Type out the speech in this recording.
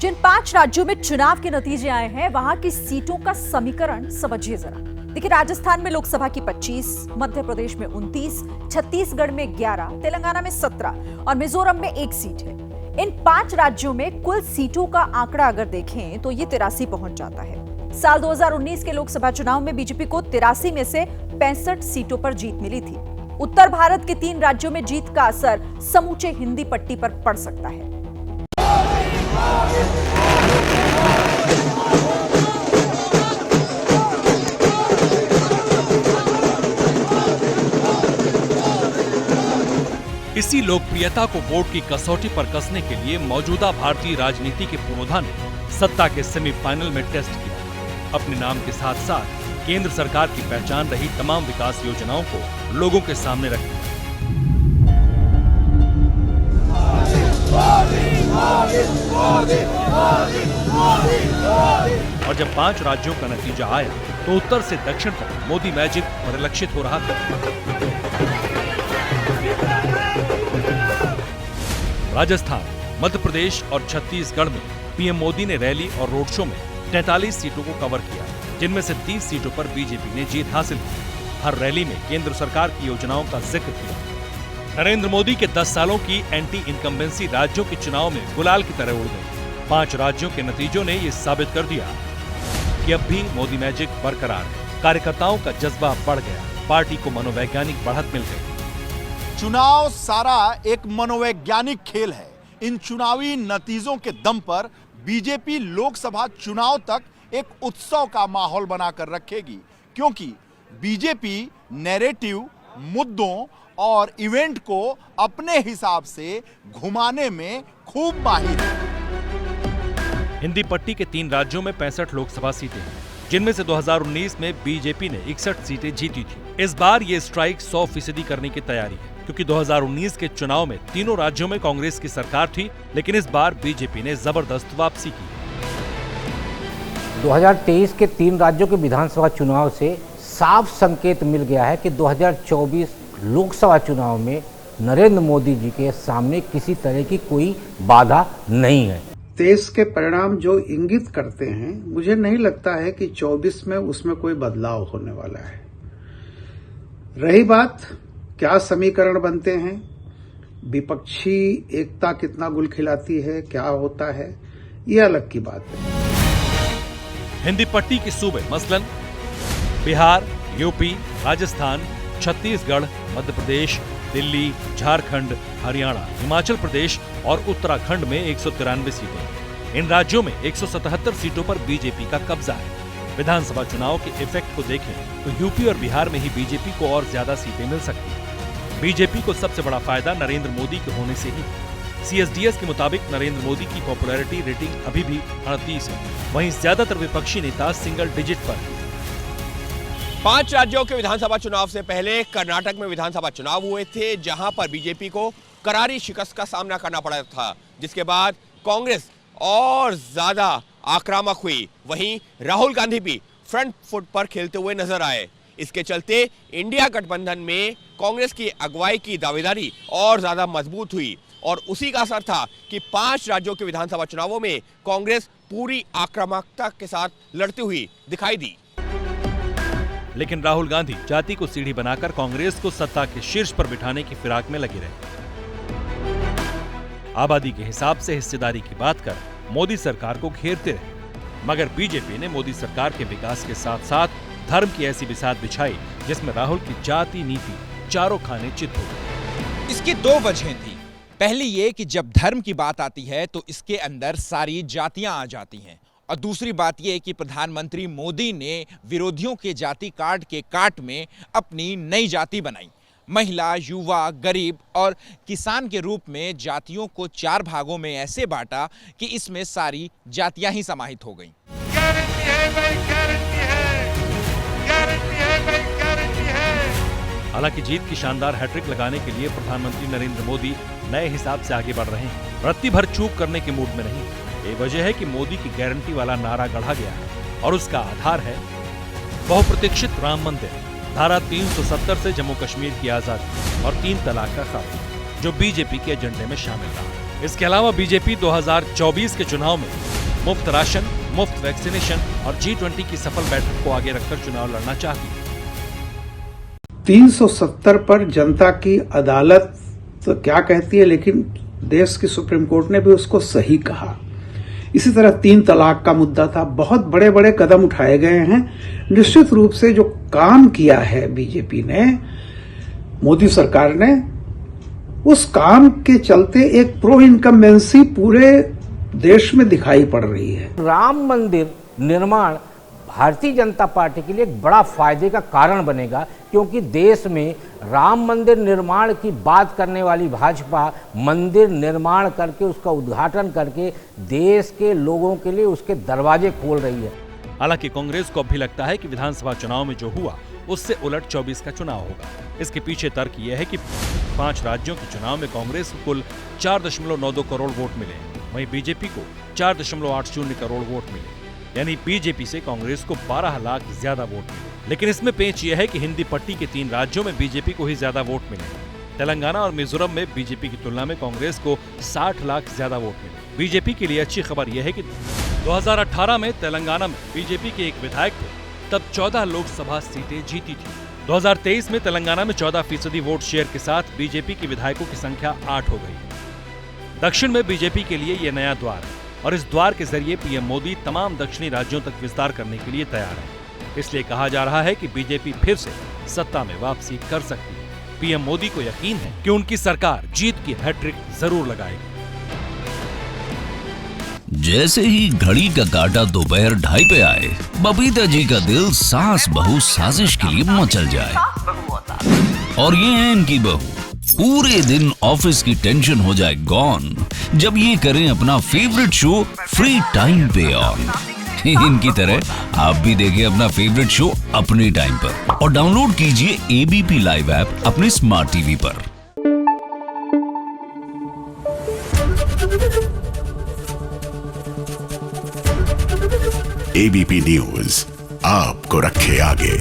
जिन 5 राज्यों में चुनाव के नतीजे आए हैं, वहां की सीटों का समीकरण समझिए जरा। देखिए, राजस्थान में लोकसभा की 25, मध्य प्रदेश में 29, छत्तीसगढ़ में 11, तेलंगाना में 17 और मिजोरम में 1 सीट है। इन 5 राज्यों में कुल सीटों का आंकड़ा अगर देखें तो ये 83 पहुंच जाता है। साल 2019 के लोकसभा चुनाव में बीजेपी को 83 में से 65 सीटों पर जीत मिली थी। उत्तर भारत के 3 राज्यों में जीत का असर समूचे हिंदी पट्टी पर पड़ सकता है। इसी लोकप्रियता को वोट की कसौटी पर कसने के लिए मौजूदा भारतीय राजनीति के पुरोधा ने सत्ता के सेमीफाइनल में टेस्ट किया। अपने नाम के साथ साथ केंद्र सरकार की पहचान रही तमाम विकास योजनाओं को लोगों के सामने रखा। और जब 5 राज्यों का नतीजा आया तो उत्तर से दक्षिण तक मोदी मैजिक परिलक्षित हो रहा था। राजस्थान, मध्य प्रदेश और छत्तीसगढ़ में पीएम मोदी ने रैली और रोड शो में 43 सीटों को कवर किया, जिनमें से 30 सीटों पर बीजेपी ने जीत हासिल की। हर रैली में केंद्र सरकार की योजनाओं का जिक्र किया। नरेंद्र मोदी के 10 सालों की एंटी इनकम्बेंसी राज्यों के चुनाव में गुलाल की तरह उड़ गई। 5 राज्यों के नतीजों ने ये साबित कर दिया कि अब भी मोदी मैजिक बरकरार है। कार्यकर्ताओं का जज्बा बढ़ गया, पार्टी को मनोवैज्ञानिक बढ़त मिल गई। चुनाव सारा एक मनोवैज्ञानिक खेल है। इन चुनावी नतीजों के दम पर बीजेपी लोकसभा चुनाव तक एक उत्सव का माहौल बनाकर रखेगी, क्योंकि बीजेपी नैरेटिव, मुद्दों और इवेंट को अपने हिसाब से घुमाने में खूब माहिर है। हिंदी पट्टी के 3 राज्यों में 65 लोकसभा सीटें हैं, जिनमें से 2019 में बीजेपी ने 61 सीटें जीती थी। इस बार ये स्ट्राइक 100% करने की तैयारी है, क्योंकि 2019 के चुनाव में तीनों राज्यों में कांग्रेस की सरकार थी, लेकिन इस बार बीजेपी ने जबरदस्त वापसी की। 2023 के 3 राज्यों के विधानसभा चुनाव से साफ संकेत मिल गया है कि 2024 लोकसभा चुनाव में नरेंद्र मोदी जी के सामने किसी तरह की कोई बाधा नहीं है। देश के परिणाम जो इंगित करते हैं, मुझे नहीं लगता है कि 24 में उसमें कोई बदलाव होने वाला है। रही बात क्या समीकरण बनते हैं, विपक्षी एकता कितना गुल खिलाती है, क्या होता है, ये अलग की बात है। हिंदी पट्टी के सूबे मसलन बिहार, यूपी, राजस्थान, छत्तीसगढ़, मध्य प्रदेश, दिल्ली, झारखंड, हरियाणा, हिमाचल प्रदेश और उत्तराखंड में 193 सीटें। इन राज्यों में 177 सीटों पर बीजेपी का कब्जा है। विधानसभा चुनाव के इफेक्ट को देखें तो यूपी और बिहार में ही बीजेपी को और ज्यादा सीटें मिल सकती हैं। बीजेपी को सबसे बड़ा फायदा नरेंद्र मोदी के होने से ही। सीएसडीएस के मुताबिक नरेंद्र मोदी की पॉपुलैरिटी रेटिंग अभी भी 38 है, वहीं ज्यादातर विपक्षी नेता सिंगल डिजिट पर है। 5 राज्यों के विधानसभा चुनाव से पहले कर्नाटक में विधानसभा चुनाव हुए थे, जहां पर बीजेपी को करारी शिकस्त का सामना करना पड़ा था, जिसके बाद कांग्रेस और ज्यादा आक्रामक हुई। वहीं राहुल गांधी भी फ्रंट फुट पर खेलते हुए नजर आए। इसके चलते इंडिया गठबंधन में कांग्रेस की अगुवाई की दावेदारी और ज्यादा मजबूत हुई, और उसी का असर था कि 5 राज्यों के विधानसभा चुनावों में कांग्रेस पूरी आक्रामकता के साथ लड़ती हुई दिखाई दी। लेकिन राहुल गांधी जाति को सीढ़ी बनाकर कांग्रेस को सत्ता के शीर्ष पर बिठाने की फिराक में लगे रहे। आबादी के हिसाब से हिस्सेदारी की बात कर मोदी सरकार को घेरते रहे, मगर बीजेपी ने मोदी सरकार के विकास के साथ साथ धर्म की ऐसी बिसात बिछाई जिसमें राहुल की जाति नीति चारों खाने चित हो गई। इसकी 2 वजहें थी। पहली ये कि जब धर्म की बात आती है तो इसके अंदर सारी जातियां आ जाती हैं, और दूसरी बात यह कि प्रधानमंत्री मोदी ने विरोधियों के जाति कार्ड के काट में अपनी नई जाति बनाई। महिला, युवा, गरीब और किसान के रूप में जातियों को 4 भागों में ऐसे बांटा कि इसमें सारी जातियां ही समाहित हो गईं। हालांकि जीत की शानदार हैट्रिक लगाने के लिए प्रधानमंत्री नरेंद्र मोदी नए हिसाब से आगे बढ़ रहे हैं। रत्ती भर चूक करने के मूड में नहीं। ये वजह है कि मोदी की गारंटी वाला नारा गढ़ा गया है, और उसका आधार है बहुप्रतीक्षित राम मंदिर, धारा 370 से जम्मू कश्मीर की आजादी और 3 तलाक का कानून, जो बीजेपी के एजेंडे में शामिल रहा। इसके अलावा बीजेपी 2024 के चुनाव में मुफ्त राशन, मुफ्त वैक्सीनेशन और G20 की सफल बैठक को आगे रखकर चुनाव लड़ना चाहती है। 370 पर जनता की अदालत तो क्या कहती है, लेकिन देश की सुप्रीम कोर्ट ने भी उसको सही कहा। इसी तरह 3 तलाक का मुद्दा था। बहुत बड़े बड़े कदम उठाए गए हैं। निश्चित रूप से जो काम किया है बीजेपी ने, मोदी सरकार ने, उस काम के चलते एक प्रो इनकम्बेंसी पूरे देश में दिखाई पड़ रही है। राम मंदिर निर्माण भारतीय जनता पार्टी के लिए एक बड़ा फायदे का कारण बनेगा, क्योंकि देश में राम मंदिर निर्माण की बात करने वाली भाजपा मंदिर निर्माण करके उसका उद्घाटन करके देश के लोगों के लिए उसके दरवाजे खोल रही है। हालांकि कांग्रेस को अब भी लगता है कि विधानसभा चुनाव में जो हुआ उससे उलट 24 का चुनाव होगा। इसके पीछे तर्क यह है कि 5 राज्यों के चुनाव में कांग्रेस को कुल 4.92 करोड़ वोट मिले, वहीं बीजेपी को 4.80 करोड़ वोट मिले, यानी बीजेपी से कांग्रेस को 12 लाख ज्यादा वोट मिले। लेकिन इसमें पेंच यह है कि हिंदी पट्टी के 3 राज्यों में बीजेपी को ही ज्यादा वोट मिले। तेलंगाना और मिजोरम में बीजेपी की तुलना में कांग्रेस को 60 लाख ज्यादा वोट मिले। बीजेपी के लिए अच्छी खबर यह है कि 2018 में तेलंगाना में बीजेपी के एक विधायक थे, तब 14 लोकसभा सीटें जीती थी। 2023 में तेलंगाना में 14% वोट शेयर के साथ बीजेपी के विधायकों की संख्या 8 हो गई। दक्षिण में बीजेपी के लिए यह नया द्वार है और इस द्वार के जरिए पीएम मोदी तमाम दक्षिणी राज्यों तक विस्तार करने के लिए तैयार है। इसलिए कहा जा रहा है कि बीजेपी फिर से सत्ता में वापसी कर सकती है। पीएम मोदी को यकीन है कि उनकी सरकार जीत की हैट्रिक जरूर लगाएगी। जैसे ही घड़ी का काटा दोपहर 2:30 पे आए, बबीता जी का दिल सास बहू साजिश के लिए मचल जाए। और ये है इनकी बहू, पूरे दिन ऑफिस की टेंशन हो जाए गॉन जब ये करें अपना फेवरेट शो फ्री टाइम पे ऑन। इनकी तरह आप भी देखिए अपना फेवरेट शो अपने टाइम पर और डाउनलोड कीजिए एबीपी लाइव ऐप अपने स्मार्ट टीवी पर। एबीपी न्यूज आपको रखे आगे।